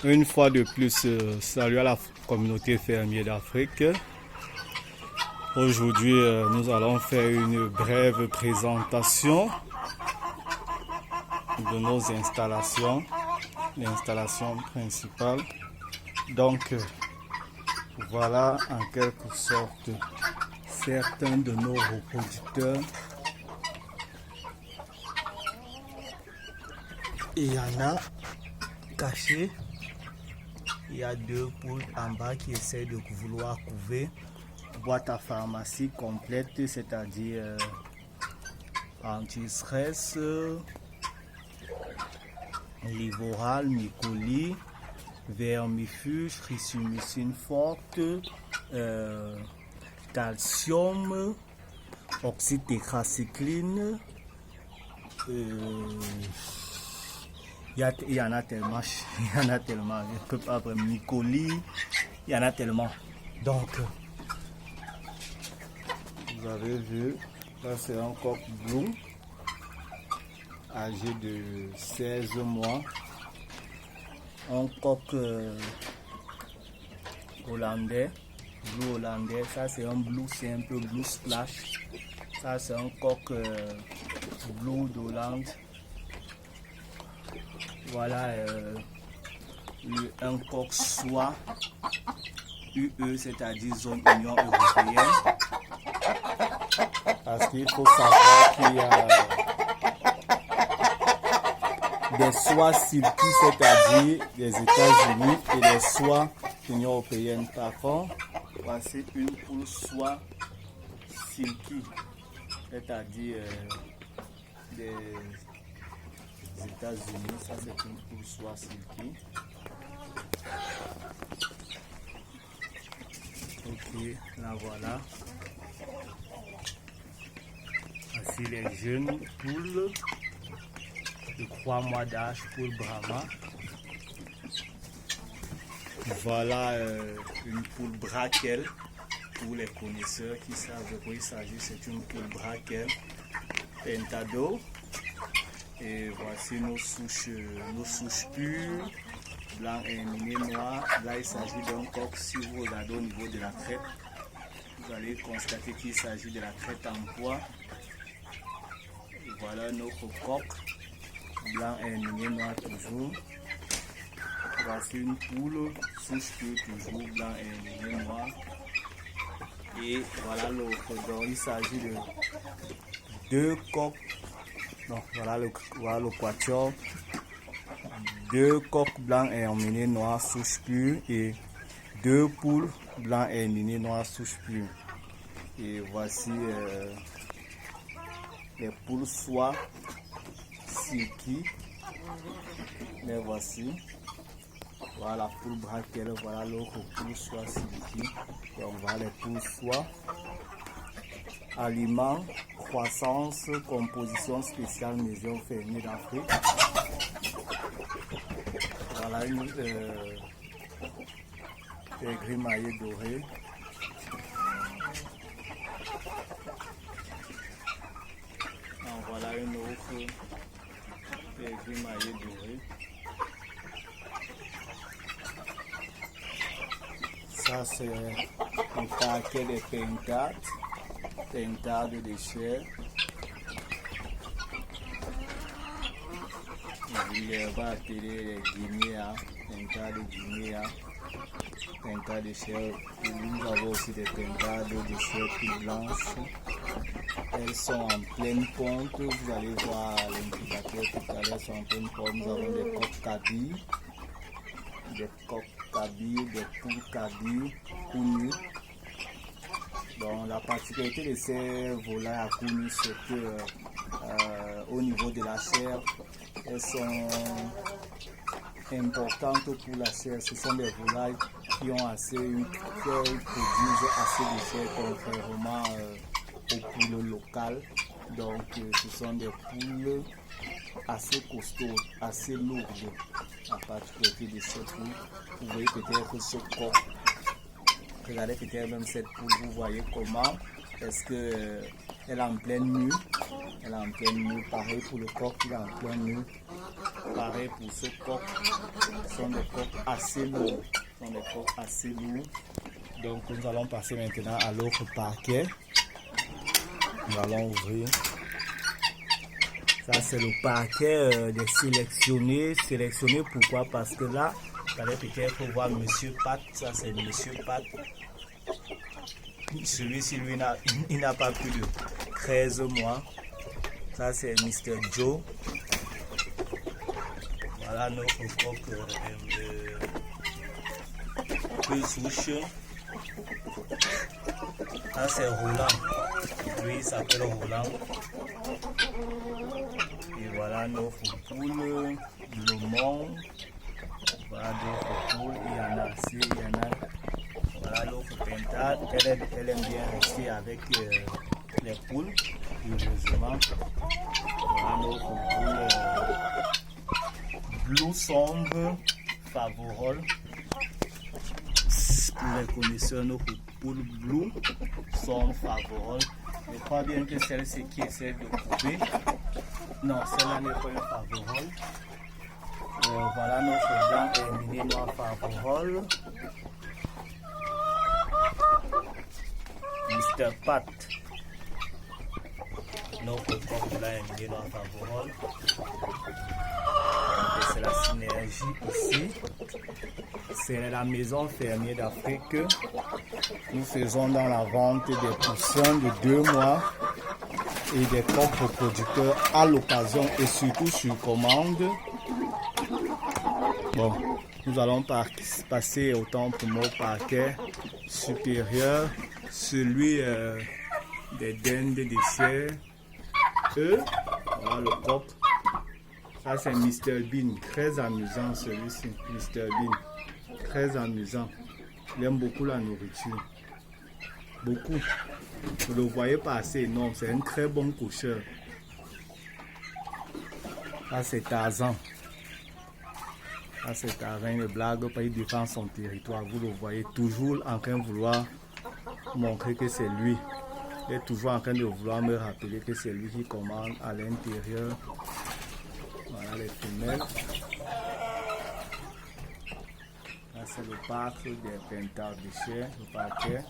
Une fois de plus, salut à la communauté fermière d'Afrique. Aujourd'hui, nous allons faire une brève présentation de nos installations, l'installation principale. Donc, voilà en quelque sorte certains de nos reproducteurs. Il y en a cachés. Il y a deux poules en bas qui essaient de vouloir couver. Boîte à pharmacie complète, c'est-à-dire anti-stress, Livoral, Mycoli, vermifuge, ricimicine forte, calcium, oxytétracycline. Il y en a tellement, je ne peux pas vraiment, Mycoli, il y en a tellement. Donc, vous avez vu, là c'est un coq blue, âgé de 16 mois. Un coq hollandais, blue hollandais, ça c'est un blue simple, blue splash. Ça c'est un coq blue d'Hollande. Voilà un coq soie UE, c'est-à-dire zone Union Européenne. Parce qu'il faut savoir qu'il y a des soies silky, c'est-à-dire des États-Unis, et des soies Union Européenne. Par contre, voici une poule soie silky, c'est-à-dire des États-Unis. Ça c'est une poule soie silky. Ok, la voilà. Voici les jeunes poules de 3 mois d'âge, poule Brahma. Voilà une poule Brackel pour les connaisseurs qui savent de quoi il s'agit. C'est une poule Brackel Pentado. Et voici nos souches pures, blanc et miné noir. Là, il s'agit d'un coq. Si vous regardez au niveau de la crête, vous allez constater qu'il s'agit de la crête en poids. Et voilà notre coq, blanc et miné noir toujours. Voici une poule, souche pure toujours, blanc et miné noir. Et voilà l'autre. Donc, il s'agit de deux coqs. Donc, voilà le quatuor. Deux coqs blancs et emmenés noirs souche pure et deux poules blancs et emmenés noirs souche pure. Et voici les poules soie silky. Les voici. Voilà la poule braquelle, voilà l'autre poule soie silky. Donc voilà les poules soie. Aliments, croissance, composition spéciale maison fermière d'Afrique. Voilà une pègris maillé doré. Voilà une autre pègris maillé doré. Ça c'est un paquet de pentades de chair. Il va appeler les guinéas, pentades guinéas, pentades de chair. Nous avons aussi des pentades de chair plus blanches. Elles sont en pleine ponte. Vous allez voir l'indicateur tout à l'heure, sont en pleine ponte. Nous avons des coqs cabilles, des poules cabilles, connues. Donc la particularité de ces volailles à cou, c'est que au niveau de la chair, elles sont importantes pour la chair. Ce sont des volailles qui produisent assez de chair contrairement aux poules locales. Donc ce sont des poules assez costaudes, assez lourdes. La particularité de ces poules, vous voyez peut-être ce coq. Regardez peut-être même cette poule, vous voyez comment est-ce que elle est en pleine mue. Elle est en pleine mue. Pareil pour le coq, il est en pleine mue. Pareil pour ce coq. Ce sont des coques assez lourds. Donc nous allons passer maintenant à l'autre paquet. Nous allons ouvrir. Ça c'est le paquet des sélectionnés. Sélectionnés pourquoi? Parce que là, vous allez peut-être voir Monsieur Pat. Ça c'est Monsieur Pat. Celui-ci, lui, il n'a pas plus de 13 mois. Ça c'est Mr. Joe. Voilà notre coq peu souche. Ça c'est Roland. Lui il s'appelle Roland. Et voilà notre poule, le monde. Voilà d'autres poules, il y en a assez, il y en a. Voilà l'autre pentade, elle aime bien rester avec les poules, curieusement. Voilà notre poule blue sombre favorole. Pour les connaisseurs, notre poule blue sombre favorole. Je crois bien que celle-ci qui essaie de couper. Non, celle-là n'est pas une favorole. Voilà notre blanc et mini noir favorole. Mr. Pat. Notre coq blanc et mini noir favorole. C'est la synergie ici. C'est la maison fermière d'Afrique. Nous faisons dans la vente des poussins de 2 mois et des coqs reproducteurs à l'occasion et surtout sur commande. Bon, nous allons passer autant pour mon paquet supérieur, celui des dindes de chair. Voilà le coq. Ça c'est Mr. Bean, très amusant celui-ci, Mr. Bean, très amusant. Il aime beaucoup la nourriture, beaucoup. Vous le voyez passer, non, c'est un très bon coucheur. Ça c'est Tarzan. Ça c'est Tarzan, il ne blague pas, il défend son territoire. Vous le voyez toujours en train de vouloir montrer que c'est lui. Il est toujours en train de vouloir me rappeler que c'est lui qui commande à l'intérieur. Voilà les femelles. Là c'est le parc des pentards de chair, le paquet.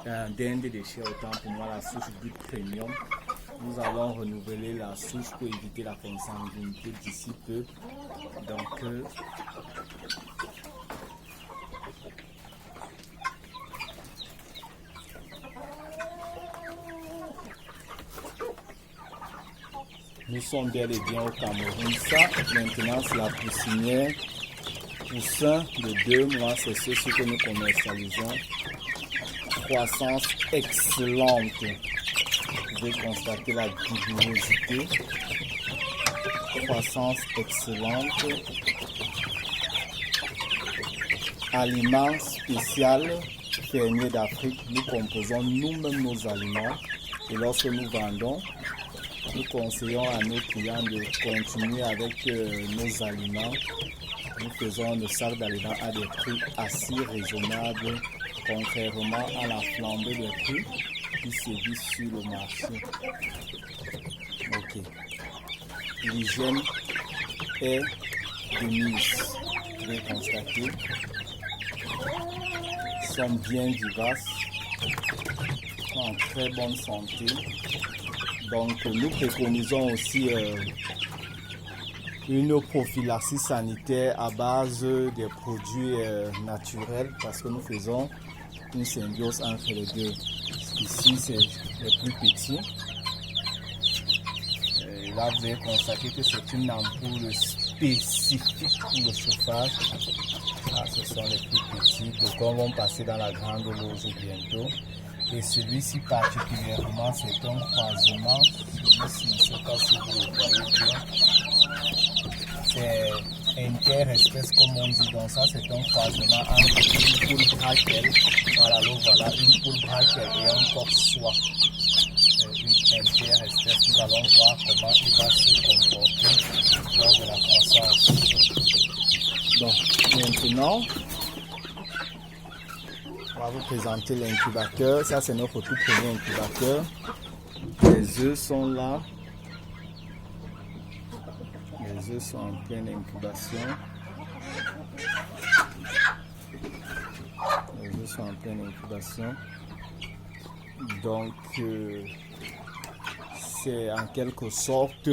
Un dinde de chair, autant pour moi la souche but premium. Nous allons renouveler la souche pour éviter la consanguinité d'ici peu. Donc nous sommes bel et bien au Cameroun. Ça, maintenant, c'est la poussinière. Poussin de 2 mois, c'est ce que nous commercialisons. Croissance excellente. Vous pouvez constater la vigourosité. Croissance excellente. Aliments spécial fermier d'Afrique. Nous composons nous-mêmes nos aliments. Et lorsque nous vendons, nous conseillons à nos clients de continuer avec nos aliments. Nous faisons le sac d'aliments à des prix assez raisonnables, contrairement à la flambée des prix qui sévit sur le marché. Ok. L'hygiène est de mise. Vous pouvez constater. Ils sont bien vivaces, sont en très bonne santé. Donc nous préconisons aussi une prophylaxie sanitaire à base des produits naturels parce que nous faisons une symbiose entre les deux. Ici c'est les plus petits. Et là vous allez constater que c'est une ampoule spécifique pour le chauffage. Là ce sont les plus petits. Donc on va passer dans la grande loge bientôt. Et celui-ci particulièrement, c'est un croisement. Celui-ci, je ne sais pas si vous le voyez bien. C'est interespèce comme on dit. Donc ça, c'est un croisement entre une poule braquelle. Voilà, une poule braquelle et un coq soie. Une interespèce. Nous allons voir comment il va se comporter lors de la croissance. Donc, maintenant, on va vous présenter l'incubateur. Ça, c'est notre tout premier incubateur. Les œufs sont là. Les œufs sont en pleine incubation. sont en pleine incubation. Donc, c'est en quelque sorte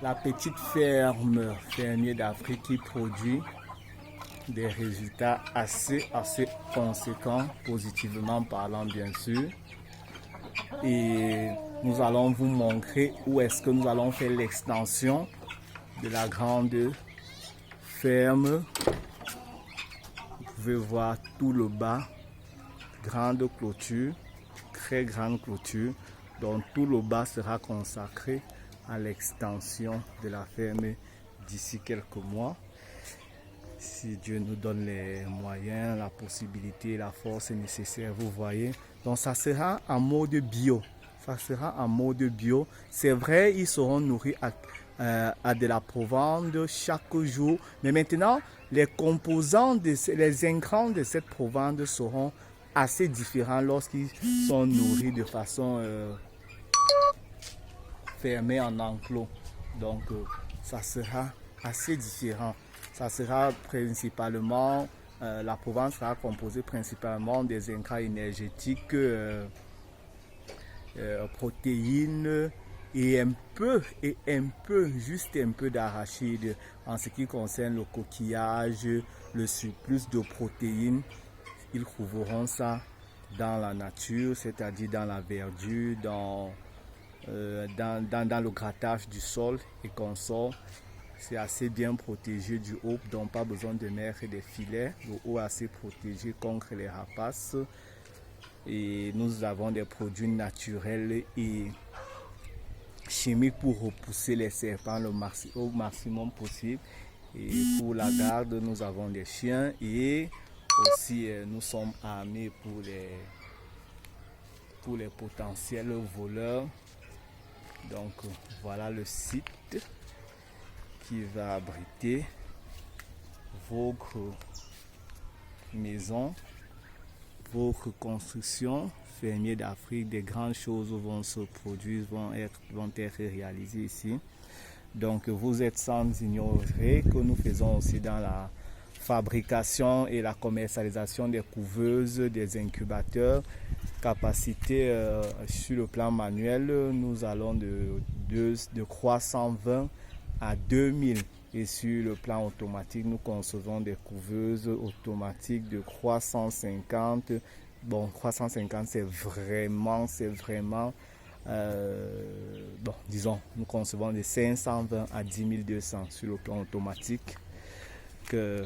la petite fermier d'Afrique qui produit des résultats assez conséquents, positivement parlant bien sûr. Et nous allons vous montrer où est-ce que nous allons faire l'extension de la grande ferme. Vous pouvez voir tout le bas, grande clôture, très grande clôture. Donc tout le bas sera consacré à l'extension de la ferme d'ici quelques mois. Si Dieu nous donne les moyens, la possibilité, la force nécessaire, vous voyez. Donc ça sera en mode bio. Ça sera en mode bio. C'est vrai, ils seront nourris à de la provende chaque jour. Mais maintenant, les composants, les ingrédients de cette provende seront assez différents lorsqu'ils sont nourris de façon fermée en enclos. Donc ça sera assez différent. Ça sera principalement, la provence sera composée principalement des ingrédients énergétiques, protéines et un peu, juste un peu d'arachide. En ce qui concerne le coquillage, le surplus de protéines, ils trouveront ça dans la nature, c'est-à-dire dans la verdure, dans le grattage du sol et consorts. C'est assez bien protégé du haut, donc pas besoin de mettre des filets. Le haut est assez protégé contre les rapaces. Et nous avons des produits naturels et chimiques pour repousser les serpents au maximum possible. Et pour la garde, nous avons des chiens et aussi nous sommes armés pour les potentiels voleurs. Donc voilà le site qui va abriter votre maison, votre construction. Fermier d'Afrique, des grandes choses vont se produire, vont être réalisées ici. Donc vous êtes sans ignorer que nous faisons aussi dans la fabrication et la commercialisation des couveuses, des incubateurs. Capacité sur le plan manuel, nous allons de 320 à 2000. Et sur le plan automatique, nous concevons des couveuses automatiques de 350. Bon, 350, c'est vraiment, bon, disons, nous concevons de 520 à 10 200 sur le plan automatique que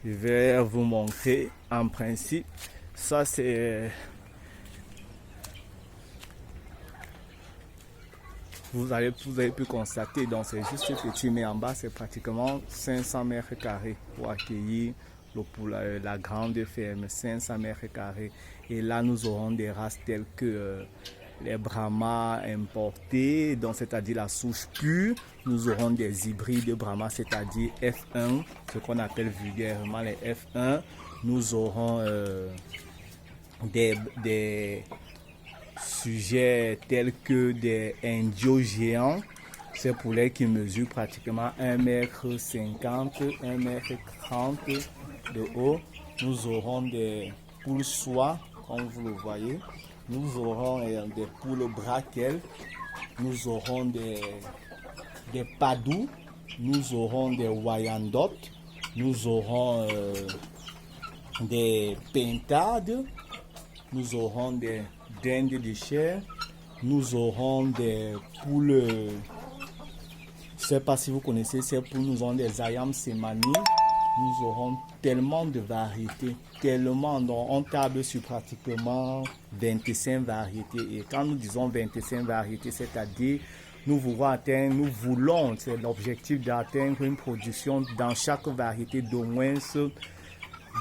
je vais vous montrer en principe. Ça, c'est... Vous avez pu constater, donc c'est juste petit, mais en bas, c'est pratiquement 500 mètres carrés pour accueillir la grande ferme, 500 mètres carrés. Et là, nous aurons des races telles que les Brahmas importés, donc c'est-à-dire la souche pure. Nous aurons des hybrides Brahma, c'est-à-dire F1, ce qu'on appelle vulgairement les F1. Nous aurons des sujets tels que des indios géants, ces poulets qui mesurent pratiquement 1,50 m, 1,30 m de haut. Nous aurons des poules soie, comme vous le voyez. Nous aurons des poules braquelles. Nous aurons des padous. Nous aurons des wyandottes. Nous aurons des pintades. Nous aurons des dindes de chair. Nous aurons des poules, je ne sais pas si vous connaissez ces poules, nous aurons des ayam semani. Nous aurons tellement de variétés, tellement, donc on table sur pratiquement 25 variétés. Et quand nous disons 25 variétés, c'est-à-dire nous voulons, c'est l'objectif d'atteindre une production dans chaque variété d'au moins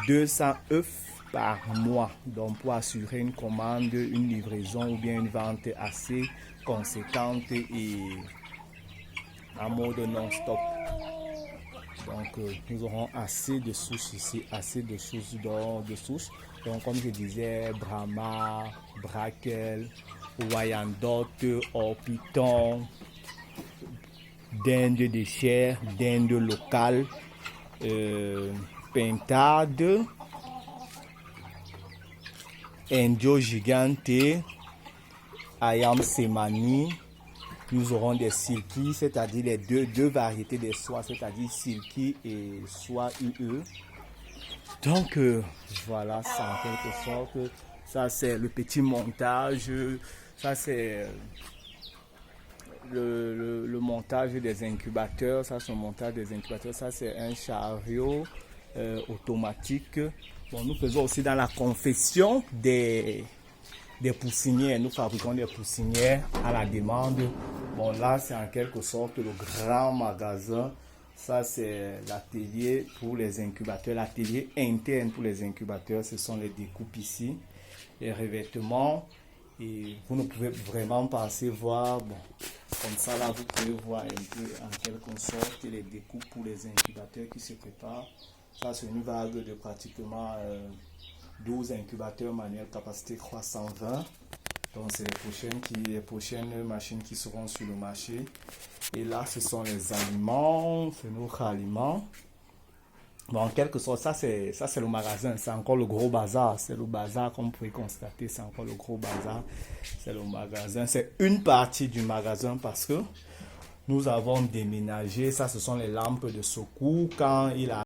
200 œufs par mois, donc pour assurer une commande, une livraison ou bien une vente assez conséquente et en mode non-stop. Donc nous aurons assez de souches ici, assez de souches. Donc comme je disais, Brahma, Braquel, Wyandotte, Orpiton, dinde de chair, dinde locale, pintade, indio gigante, ayam semani. Nous aurons des silky, c'est-à-dire les deux variétés de soie, c'est-à-dire silky et soie UE. Donc voilà, c'est en quelque sorte, ça c'est le petit montage, ça c'est le montage des incubateurs, ça c'est le montage des incubateurs, ça c'est un chariot automatique. Bon, nous faisons aussi dans la confection des poussinières, nous fabriquons des poussinières à la demande. Bon, là c'est en quelque sorte le grand magasin. Ça c'est l'atelier pour les incubateurs, l'atelier interne pour les incubateurs. Ce sont les découpes ici, les revêtements. Et vous ne pouvez vraiment pas voir, bon, comme ça là vous pouvez voir un peu en quelque sorte les découpes pour les incubateurs qui se préparent. Ça c'est une vague de pratiquement 12 incubateurs manuels capacité 320. Donc c'est les prochaines machines qui seront sur le marché. Et là ce sont les aliments, c'est notre aliment. Bon, en quelque sorte, ça c'est le magasin, c'est encore le gros bazar. C'est le bazar, comme vous pouvez constater, c'est encore le gros bazar. C'est le magasin, c'est une partie du magasin parce que nous avons déménagé. Ça, ce sont les lampes de secours quand il a